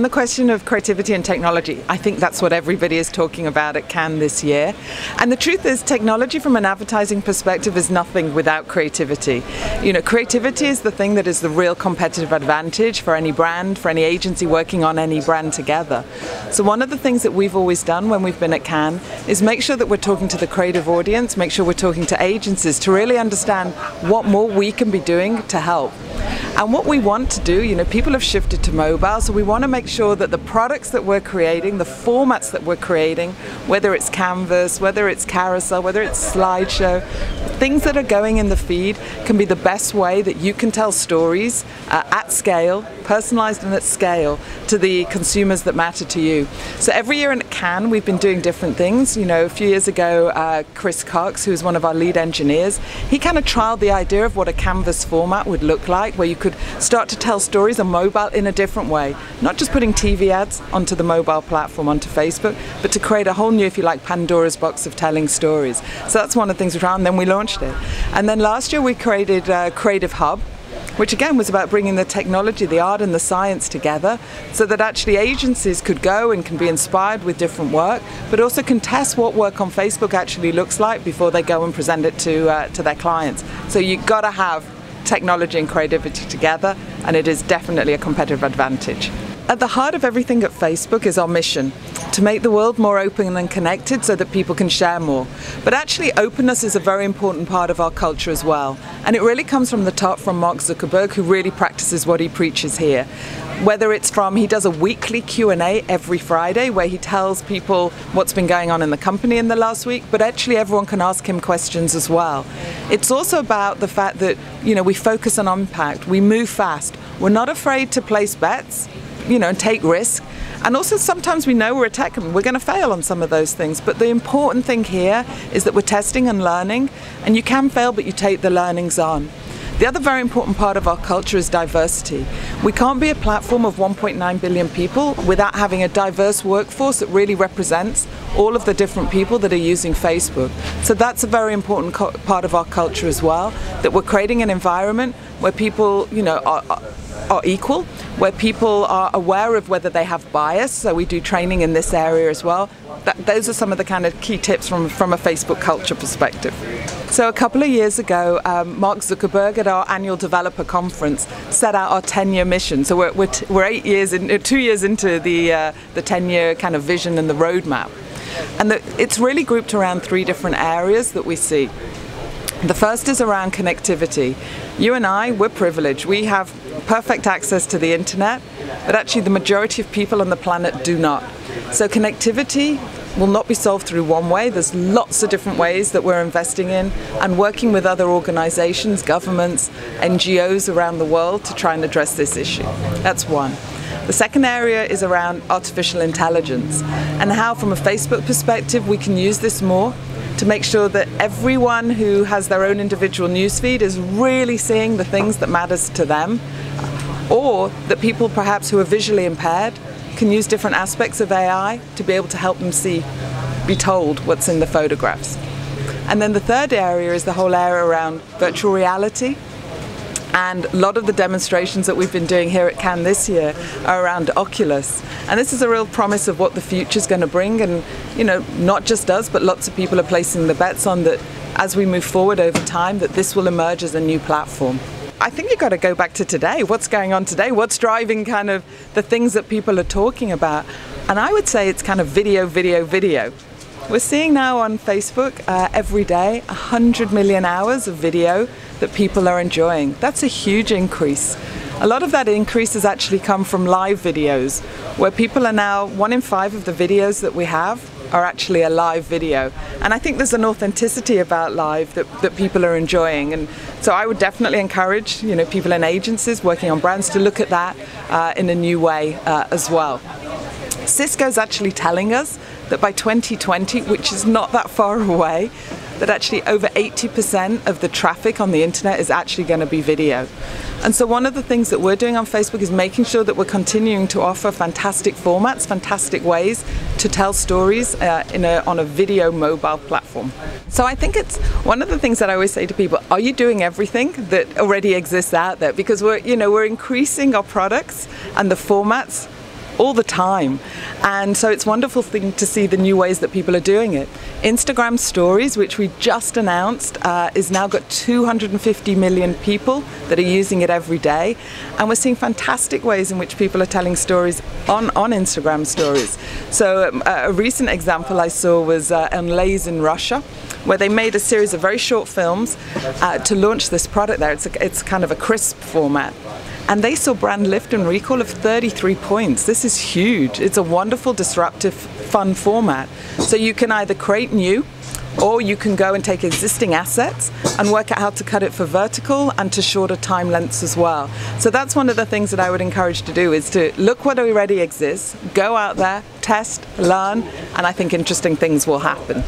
on the question of creativity and technology, I think that's what everybody is talking about at Cannes this year. And the truth is, technology from an advertising perspective is nothing without creativity. You know, creativity is the thing that is the real competitive advantage for any brand, for any agency working on any brand together. So one of the things that we've always done when we've been at Cannes is make sure that we're talking to the creative audience, make sure we're talking to agencies to really understand what more we can be doing to help. And what we want to do, you know, people have shifted to mobile, so we want to make sure that the products that we're creating, the formats that we're creating, whether it's Canvas, whether it's Carousel, whether it's Slideshow, things that are going in the feed can be the best way that you can tell stories at scale, personalized and at scale, to the consumers that matter to you. So every year in Cannes we've been doing different things. You know, a few years ago, Chris Cox, who's one of our lead engineers, he kind of trialed the idea of what a Canvas format would look like, where you could start to tell stories on mobile in a different way. Not just putting TV ads onto the mobile platform, onto Facebook, but to create a whole new, if you like, Pandora's box of telling stories. So that's one of the things we tried, and then we launched it. And then last year we created Creative Hub, which again was about bringing the technology, the art and the science together so that actually agencies could go and can be inspired with different work, but also can test what work on Facebook actually looks like before they go and present it to their clients. So you've got to have technology and creativity together, and it is definitely a competitive advantage. At the heart of everything at Facebook is our mission, to make the world more open and connected so that people can share more. But actually openness is a very important part of our culture as well. And it really comes from the top, from Mark Zuckerberg, who really practices what he preaches here. Whether it's from, he does a weekly Q&A every Friday where he tells people what's been going on in the company in the last week, but actually everyone can ask him questions as well. It's also about the fact that, you know, we focus on impact, we move fast, we're not afraid to place bets, you know, and take risks. And also sometimes we know we're a tech company, we're going to fail on some of those things, but the important thing here is that we're testing and learning, and you can fail but you take the learnings on. The other very important part of our culture is diversity. We can't be a platform of 1.9 billion people without having a diverse workforce that really represents all of the different people that are using Facebook. So that's a very important part of our culture as well, that we're creating an environment where people, you know, are equal, where people are aware of whether they have bias, so we do training in this area as well. Those are some of the kind of key tips from a Facebook culture perspective. So a couple of years ago, Mark Zuckerberg at our annual developer conference set out our 10-year mission. So we're 8 years in, 2 years into the 10-year kind of vision and the roadmap. And it's really grouped around 3 different areas that we see. The first is around connectivity. You and I, we're privileged. We have perfect access to the internet, but actually the majority of people on the planet do not. So connectivity will not be solved through one way. There's lots of different ways that we're investing in and working with other organizations, governments, NGOs around the world to try and address this issue. That's one. The second area is around artificial intelligence and how, from a Facebook perspective, we can use this more to make sure that everyone who has their own individual newsfeed is really seeing the things that matters to them, or that people perhaps who are visually impaired can use different aspects of AI to be able to help them be told what's in the photographs. And then the third area is the whole area around virtual reality. And a lot of the demonstrations that we've been doing here at Cannes this year are around Oculus. And this is a real promise of what the future's going to bring. And, you know, not just us, but lots of people are placing the bets on that as we move forward over time, that this will emerge as a new platform. I think you've got to go back to today. What's going on today? What's driving kind of the things that people are talking about? And I would say it's kind of video, video, video. We're seeing now on Facebook every day 100 million hours of video that people are enjoying. That's a huge increase. A lot of that increase has actually come from live videos, where people are now, 1 in 5 of the videos that we have are actually a live video. And I think there's an authenticity about live that people are enjoying. And so I would definitely encourage, you know, people in agencies working on brands to look at that in a new way as well. Cisco's actually telling us that by 2020, which is not that far away, that actually over 80% of the traffic on the internet is actually going to be video. And so one of the things that we're doing on Facebook is making sure that we're continuing to offer fantastic formats, fantastic ways to tell stories on a video mobile platform. So I think it's one of the things that I always say to people, are you doing everything that already exists out there? Because we're increasing our products and the formats all the time. And so it's a wonderful thing to see the new ways that people are doing it. Instagram Stories, which we just announced, is now got 250 million people that are using it every day. And we're seeing fantastic ways in which people are telling stories on Instagram Stories. So a recent example I saw was on Lays in Russia, where they made a series of very short films to launch this product there. It's kind of a crisp format. And they saw brand lift and recall of 33 points. This is huge. It's a wonderful, disruptive, fun format. So you can either create new, or you can go and take existing assets and work out how to cut it for vertical and to shorter time lengths as well. So that's one of the things that I would encourage to do, is to look what already exists, go out there, test, learn, and I think interesting things will happen.